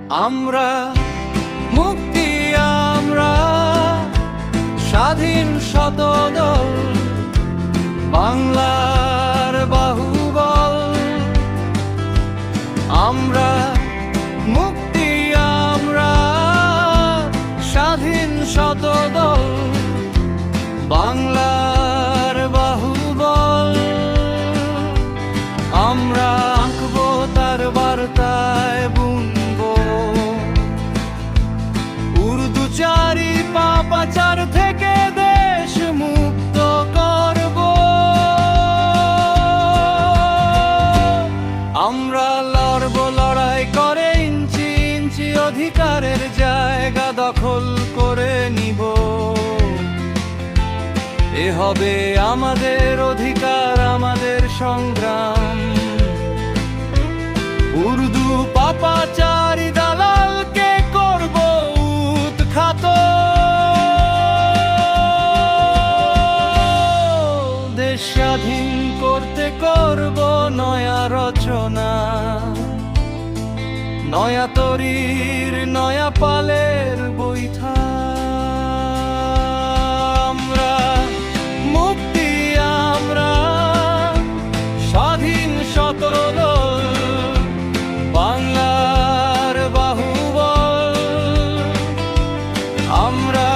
আমরা মুক্তি, আমরা স্বাধীন শতদল, বাংলার বাহুবল। আমরা মুক্তি, আমরা স্বাধীন শতদল, বাংলার বাহুবল। আমরা আঁকবো তার বার্তায় বুনবো উর্দুচারী পাপাচার থেকে দেশ মুক্ত করব। আমরা লড়ব লড়াই করে, ইঞ্চি ইঞ্চি অধিকারের জায়গা দখল করে নিব। এ হবে আমাদের অধিকার, আমাদের সংগ্রাম। উর্দু পাপাচারী দালালকে করব উৎখাত। দেশ স্বাধীন করতে করব নয়া রচনা, নয়া তরীর নয়া পালের বৈঠা। আমরা মুক্তি, আমরা স্বাধীন শতদল, বাংলার বাহুবল। আমরা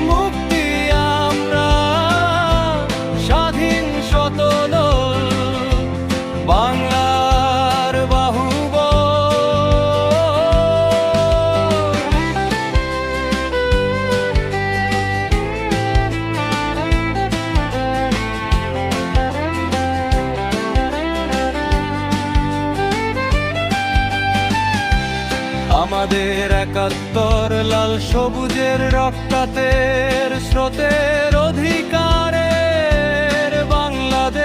মুক্তি, আমরা স্বাধীন শতদল, বাংলার বাহুবল। আমাদের একাত্তর লাল সবুজের রক্তাতের স্রোতের অধিকারের বাংলাদেশ।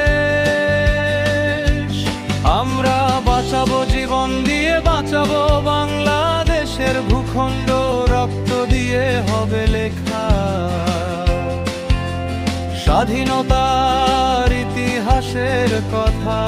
আমরা বাঁচাবো জীবন দিয়ে, বাঁচাবো বাংলাদেশের ভূখণ্ড, রক্ত দিয়ে হবে লেখা স্বাধীনতার ইতিহাসের কথা।